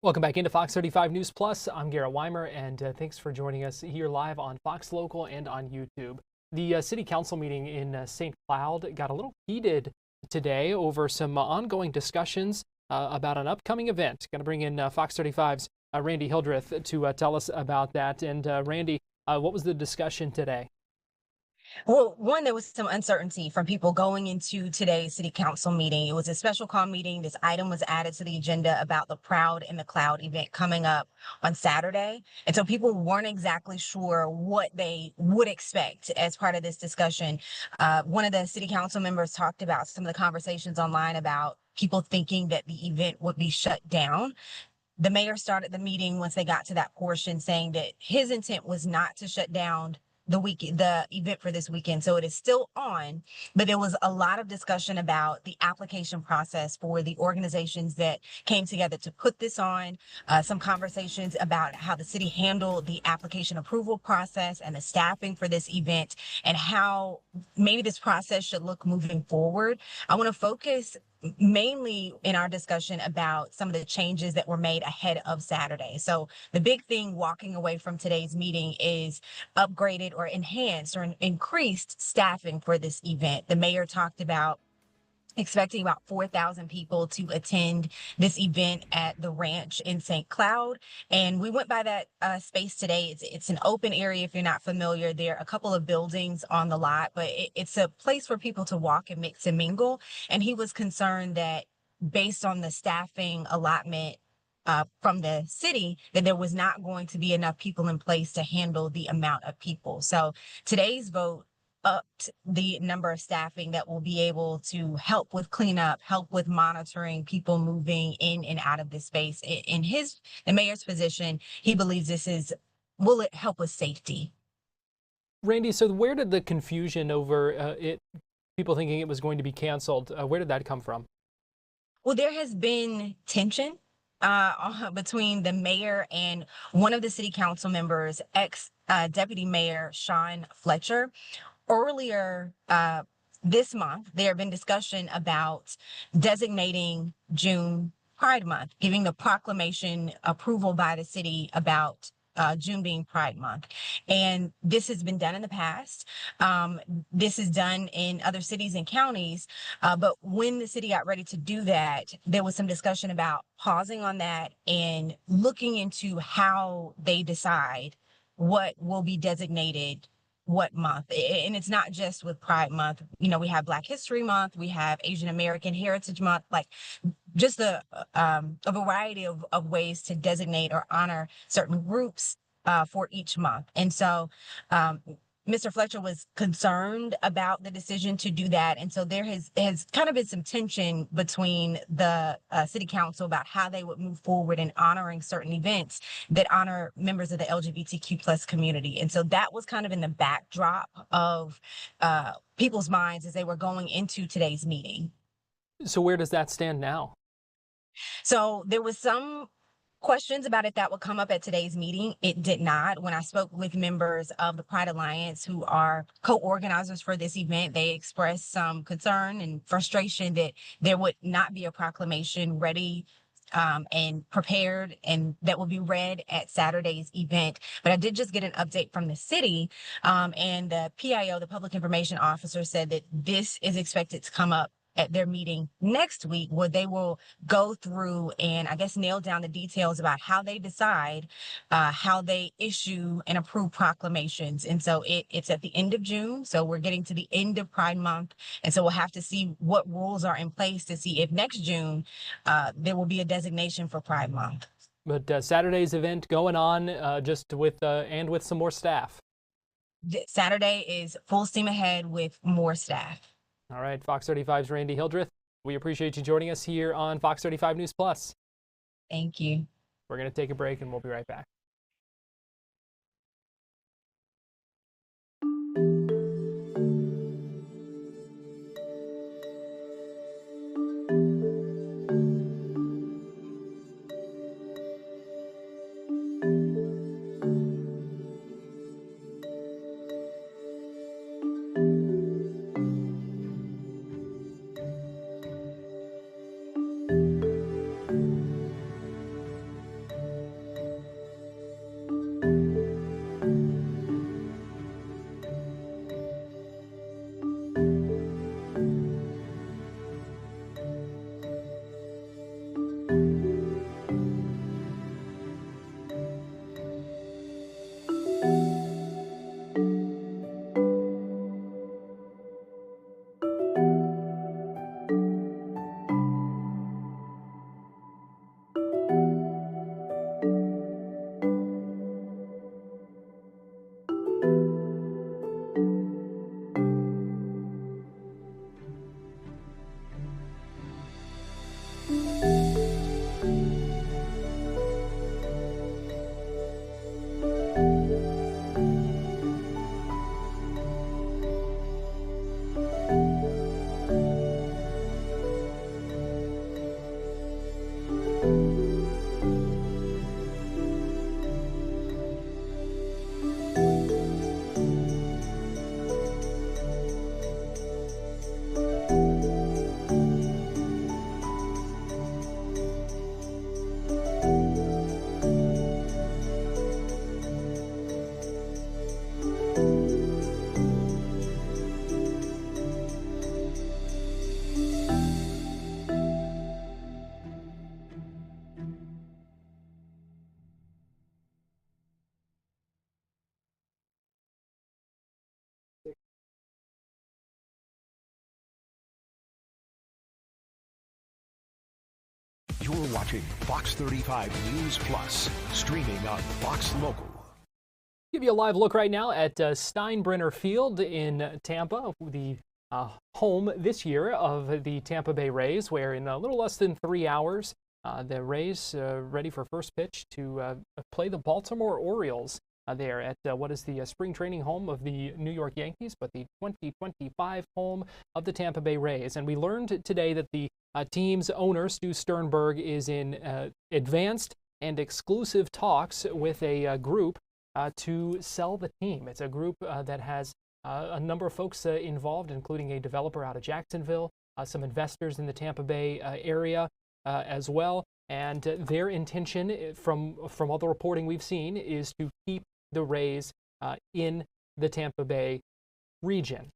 Welcome back into Fox 35 News Plus. I'm Garrett Wymer, and thanks for joining us here live on Fox Local and on YouTube. The City Council meeting in St. Cloud got a little heated today over some ongoing discussions about an upcoming event. Going to bring in Fox 35's Randy Hildreth to tell us about that. And Randy, what was the discussion today? Well, one, there was some uncertainty from people going into today's city council meeting. It was a special call meeting. This item was added to the agenda about the Proud in the Cloud event coming up on Saturday. And so people weren't exactly sure what they would expect as part of this discussion. One of the city council members talked about some of the conversations online about people thinking that the event would be shut down. The mayor started the meeting once they got to that portion saying that his intent was not to shut down the event for this weekend. So it is still on, but there was a lot of discussion about the application process for the organizations that came together to put this on, some conversations about how the city handled the application approval process and the staffing for this event and how maybe this process should look moving forward. I want to focus mainly in our discussion about some of the changes that were made ahead of Saturday. So the big thing walking away from today's meeting is upgraded or enhanced or increased staffing for this event. The mayor talked about expecting about 4,000 people to attend this event at the ranch in St. Cloud. And we went by that space today. It's an open area. If you're not familiar, there are a couple of buildings on the lot, but it's a place for people to walk and mix and mingle. And he was concerned that based on the staffing allotment from the city, that there was not going to be enough people in place to handle the amount of people. So today's vote upped the number of staffing that will be able to help with cleanup, help with monitoring people moving in and out of this space. In the mayor's position, he believes will it help with safety? Randy, so where did the confusion over people thinking it was going to be canceled, where did that come from? Well, there has been tension between the mayor and one of the city council members, ex-deputy mayor Sean Fletcher. Earlier this month, there have been discussion about designating June Pride Month, giving the proclamation approval by the city about June being Pride Month. And this has been done in the past. This is done in other cities and counties. But when the city got ready to do that, there was some discussion about pausing on that and looking into how they decide what will be designated what month. And it's not just with Pride Month. You know, we have Black History Month, we have Asian American Heritage Month, like just a variety of ways to designate or honor certain groups for each month. And so Mr. Fletcher was concerned about the decision to do that. And so there has kind of been some tension between the city council about how they would move forward in honoring certain events that honor members of the LGBTQ plus community. And so that was kind of in the backdrop of people's minds as they were going into today's meeting. So where does that stand now? So there was some questions about it that would come up at today's meeting. It did not. When I spoke with members of the Pride Alliance who are co-organizers for this event, they expressed some concern and frustration that there would not be a proclamation ready and prepared and that will be read at Saturday's event. But I did just get an update from the city and the PIO, the Public Information Officer, said that this is expected to come up at their meeting next week, where they will go through and I guess nail down the details about how they decide how they issue and approve proclamations. And so it's at the end of June. So we're getting to the end of Pride Month. And so we'll have to see what rules are in place to see if next June there will be a designation for Pride Month. But Saturday's event going on just with and with some more staff. Saturday is full steam ahead with more staff. All right, Fox 35's Randy Hildreth. We appreciate you joining us here on Fox 35 News Plus. Thank you. We're going to take a break and we'll be right back. You're watching Fox 35 News Plus, streaming on Fox Local. Give you a live look right now at Steinbrenner Field in Tampa, the home this year of the Tampa Bay Rays, where in a little less than 3 hours, the Rays ready for first pitch to play the Baltimore Orioles there at what is the spring training home of the New York Yankees, but the 2025 home of the Tampa Bay Rays. And we learned today that the team's owner, Stu Sternberg, is in advanced and exclusive talks with a group to sell the team. It's a group that has a number of folks involved, including a developer out of Jacksonville, some investors in the Tampa Bay area as well. And their intention, from all the reporting we've seen, is to keep the Rays in the Tampa Bay region.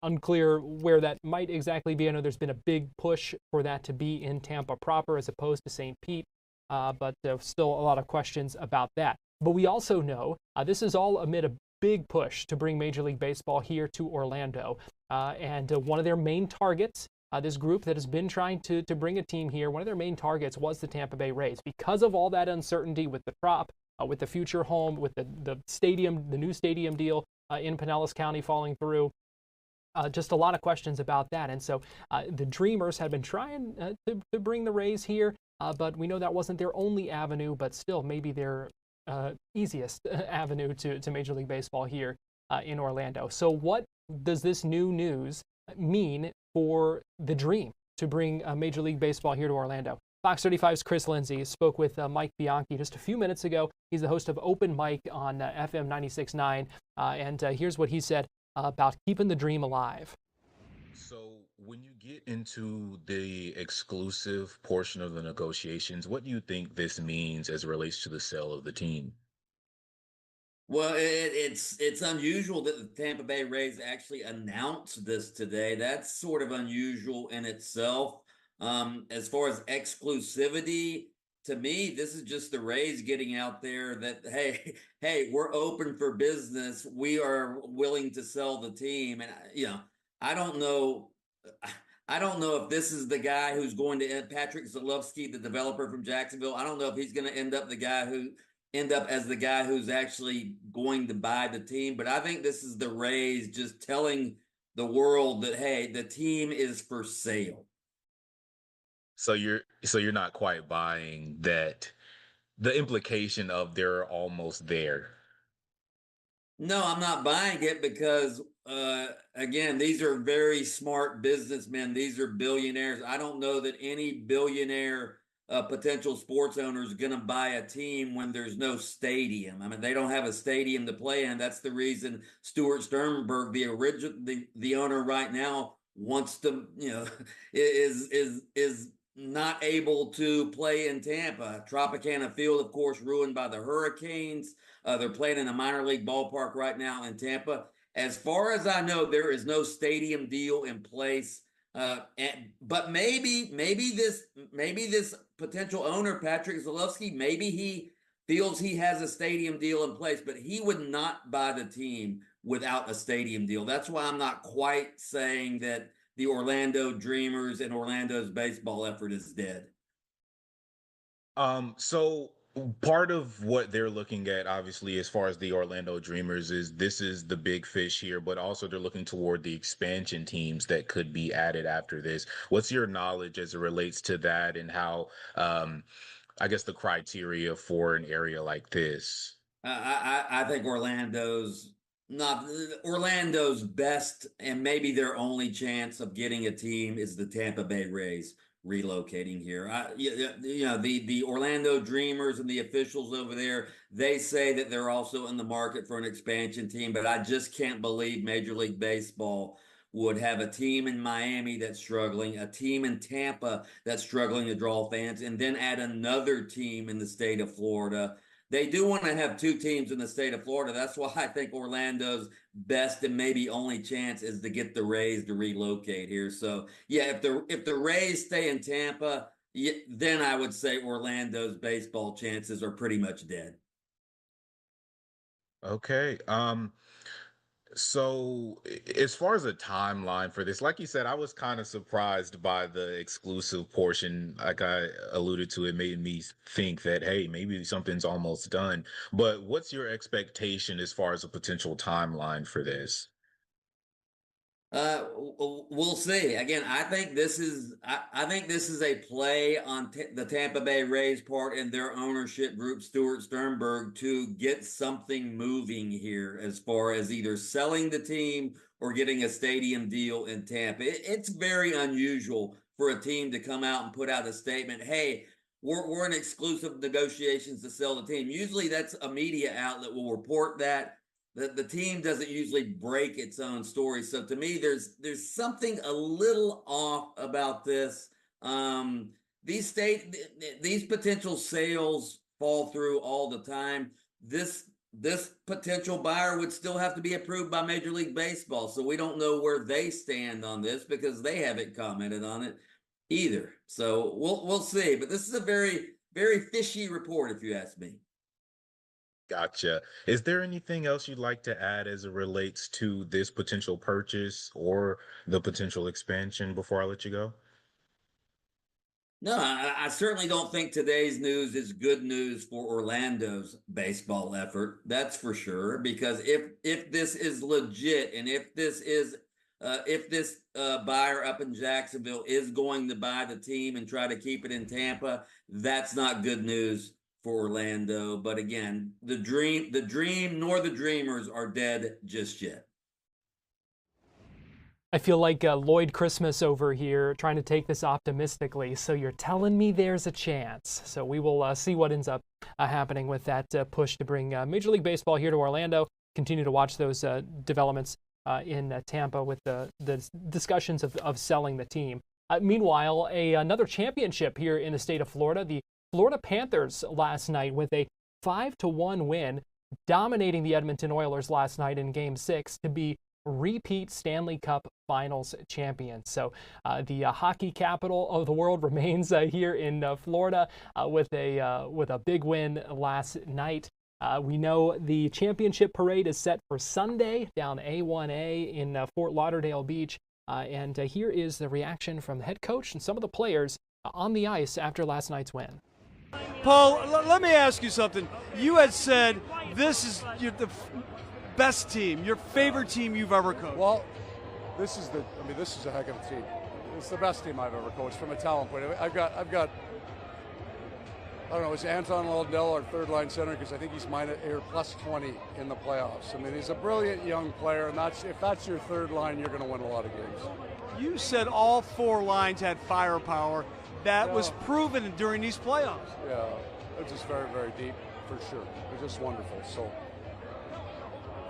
Unclear where that might exactly be. I know there's been a big push for that to be in Tampa proper as opposed to St. Pete, but still a lot of questions about that. But we also know this is all amid a big push to bring Major League Baseball here to Orlando. And one of their main targets, this group that has been trying to bring a team here, one of their main targets was the Tampa Bay Rays. Because of all that uncertainty with the trop, with the future home, with the stadium, the new stadium deal in Pinellas County falling through, just a lot of questions about that. And so the Dreamers had been trying to bring the Rays here, but we know that wasn't their only avenue, but still maybe their easiest avenue to Major League Baseball here in Orlando. So what does this new news mean for the dream to bring Major League Baseball here to Orlando? Fox 35's Chris Lindsay spoke with Mike Bianchi just a few minutes ago. He's the host of Open Mic on FM 96.9, and here's what he said about keeping the dream alive. So when you get into the exclusive portion of the negotiations, what do you think this means as it relates to the sale of the team? Well, it's unusual that the Tampa Bay Rays actually announced this today. That's sort of unusual in itself. As far as exclusivity, to me, this is just the Rays getting out there that, hey, we're open for business. We are willing to sell the team. And, I don't know if this is the guy who's going to end, Patrick Zalewski, the developer from Jacksonville. I don't know if he's going to end up as the guy who's actually going to buy the team. But I think this is the Rays just telling the world that, hey, the team is for sale. So you're not quite buying that, the implication of they're almost there. No, I'm not buying it because, again, these are very smart businessmen. These are billionaires. I don't know that any billionaire potential sports owner is going to buy a team when there's no stadium. I mean, they don't have a stadium to play in. That's the reason Stuart Sternberg, the owner right now, wants to, is not able to play in Tampa. Tropicana Field, of course, ruined by the hurricanes. They're playing in a minor league ballpark right now in Tampa. As far as I know, there is no stadium deal in place. But maybe this potential owner, Patrick Zalewski, maybe he feels he has a stadium deal in place, but he would not buy the team without a stadium deal. That's why I'm not quite saying that the Orlando Dreamers and Orlando's baseball effort is dead. So part of what they're looking at, obviously, as far as the Orlando Dreamers, is this is the big fish here, but also they're looking toward the expansion teams that could be added after this. What's your knowledge as it relates to that, and how, I guess, the criteria for an area like this? I think Orlando's best and maybe their only chance of getting a team is the Tampa Bay Rays relocating here. The Orlando Dreamers and the officials over there, they say that they're also in the market for an expansion team, but I just can't believe Major League Baseball would have a team in Miami that's struggling, a team in Tampa that's struggling to draw fans, and then add another team in the state of Florida. They do want to have two teams in the state of Florida. That's why I think Orlando's best and maybe only chance is to get the Rays to relocate here. So, yeah, if the Rays stay in Tampa, then I would say Orlando's baseball chances are pretty much dead. Okay. So, as far as a timeline for this, like you said, I was kind of surprised by the exclusive portion. Like I alluded to, it made me think that, hey, maybe something's almost done. But what's your expectation as far as a potential timeline for this? We'll see. Again, I think this is a play on the Tampa Bay Rays part and their ownership group, Stuart Sternberg, to get something moving here as far as either selling the team or getting a stadium deal in Tampa. It's very unusual for a team to come out and put out a statement, hey, we're in exclusive negotiations to sell the team. Usually that's a media outlet will report that. The team doesn't usually break its own story. So to me, there's something a little off about this. These potential sales fall through all the time. This potential buyer would still have to be approved by Major League Baseball. So we don't know where they stand on this because they haven't commented on it either. So we'll see. But this is a very, very fishy report, if you ask me. Gotcha. Is there anything else you'd like to add as it relates to this potential purchase or the potential expansion before I let you go? No, I certainly don't think today's news is good news for Orlando's baseball effort. That's for sure. Because if this is legit, and if this buyer up in Jacksonville is going to buy the team and try to keep it in Tampa, that's not good news for Orlando. But again, the dream nor the dreamers are dead just yet. I feel like Lloyd Christmas over here trying to take this optimistically. So you're telling me there's a chance. So we will see what ends up happening with that push to bring Major League Baseball here to Orlando. Continue to watch those developments in Tampa with the discussions of selling the team. Meanwhile, another championship here in the state of Florida. The Florida Panthers last night with a 5-1 win, dominating the Edmonton Oilers last night in Game 6 to be repeat Stanley Cup Finals champions. So the hockey capital of the world remains here in Florida with a big win last night. We know the championship parade is set for Sunday down A1A in Fort Lauderdale Beach. And here is the reaction from the head coach and some of the players on the ice after last night's win. Paul, let me ask you something. You had said this is the best team, your favorite team you've ever coached. Well, this is a heck of a team. It's the best team I've ever coached from a talent point of view. I've got I don't know, it's Anton Laldell, our third line center, because I think he's plus 20 in the playoffs. I mean, he's a brilliant young player, and if that's your third line, you're going to win a lot of games. You said all four lines had firepower. That was proven during these playoffs. Yeah, they're just very, very deep, for sure. They're just wonderful. So,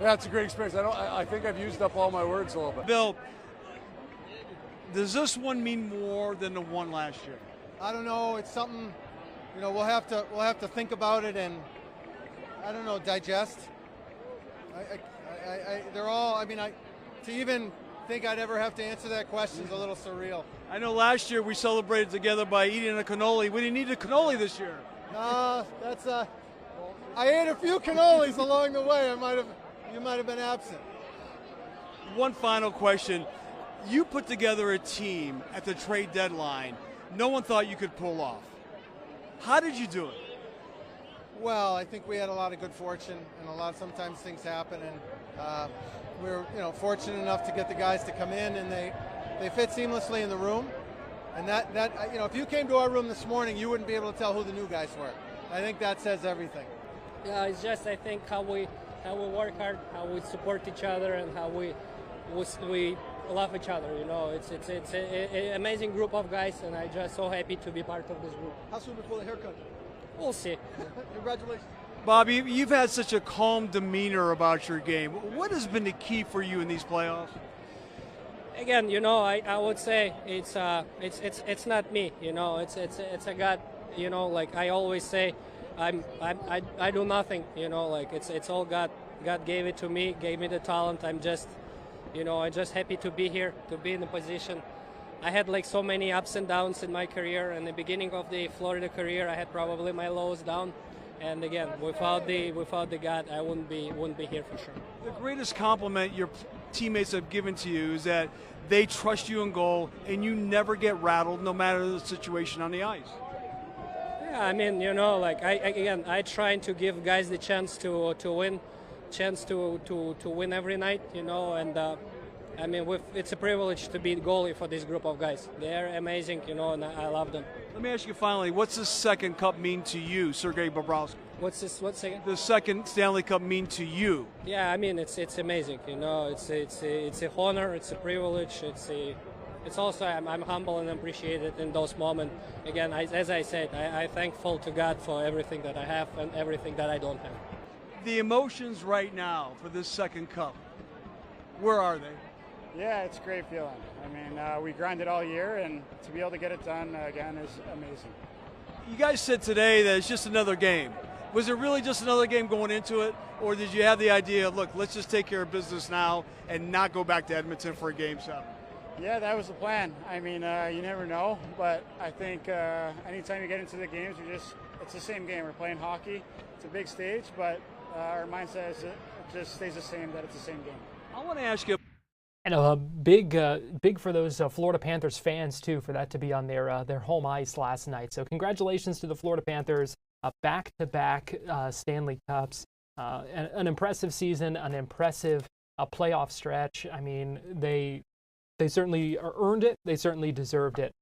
yeah, it's a great experience. I think I've used up all my words a little bit. Bill, does this one mean more than the one last year? I don't know. It's something, we'll have to think about it and, I don't know, digest. They're all, to even think I'd ever have to answer that question is a little surreal. I know last year we celebrated together by eating a cannoli. We didn't eat a cannoli this year. No, I ate a few cannolis along the way. You might have been absent. One final question. You put together a team at the trade deadline no one thought you could pull off. How did you do it? Well, I think we had a lot of good fortune, and sometimes things happen, and we were, fortunate enough to get the guys to come in, and they fit seamlessly in the room. And that if you came to our room this morning, you wouldn't be able to tell who the new guys were. I think that says everything. Yeah, it's just I think how we work hard, how we support each other, and how we love each other. It's an amazing group of guys, and I'm just so happy to be part of this group. How soon before the haircut? We'll see. Congratulations. Bob, you've had such a calm demeanor about your game. What has been the key for you in these playoffs? Again, I would say it's not me. It's a God. Like I always say, I do nothing. It's all God. God gave it to me, gave me the talent. I'm just happy to be here, to be in the position. I had so many ups and downs in my career. In the beginning of the Florida career, I had probably my lowest down. And again, without the God, I wouldn't be here for sure. The greatest compliment your teammates have given to you is that they trust you in goal and you never get rattled no matter the situation on the ice. Yeah, I mean, you know, like I try to give guys the chance to win, to win every night, you know, and I mean, it's a privilege to be the goalie for this group of guys. They're amazing, you know, and I love them. Let me ask you finally, what's the second cup mean to you, Sergei Bobrovsky? What's second? The second Stanley Cup mean to you? Yeah, I mean, it's amazing, you know, it's a honor, it's a privilege, it's also, I'm humble and appreciated in those moments. Again, as I said, I'm thankful to God for everything that I have and everything that I don't have. The emotions right now for this second cup, where are they? Yeah, it's a great feeling. I mean, we grinded all year, and to be able to get it done again is amazing. You guys said today that it's just another game. Was it really just another game going into it, or did you have the idea, look, let's just take care of business now and not go back to Edmonton for a Game 7? Yeah, that was the plan. I mean, you never know, but I think anytime you get into the games, it's the same game. We're playing hockey. It's a big stage, but our mindset is it just stays the same, that it's the same game. I want to ask you. And big for those Florida Panthers fans too, for that to be on their home ice last night. So congratulations to the Florida Panthers, back-to-back Stanley Cups, an impressive season, an impressive playoff stretch. I mean, they certainly earned it. They certainly deserved it.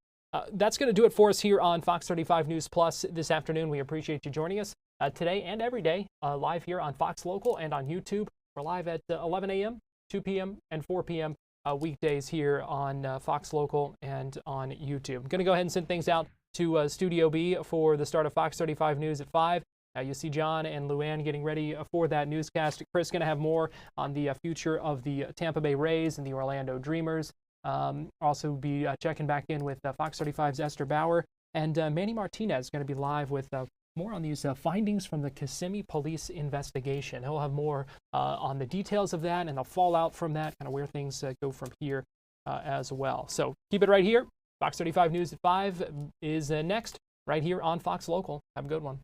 That's going to do it for us here on Fox 35 News Plus this afternoon. We appreciate you joining us today and every day, live here on Fox Local and on YouTube. We're live at 11 a.m., 2 p.m. and 4 p.m. Weekdays here on Fox Local and on YouTube. I'm going to go ahead and send things out to Studio B for the start of Fox 35 News at 5. You see John and Luann getting ready for that newscast. Chris going to have more on the future of the Tampa Bay Rays and the Orlando Dreamers. Also be checking back in with Fox 35's Esther Bauer. And Manny Martinez is going to be live with more on these findings from the Kissimmee Police investigation. He'll have more on the details of that and the fallout from that, kind of where things go from here as well. So keep it right here. Fox 35 News at 5 is next, right here on Fox Local. Have a good one.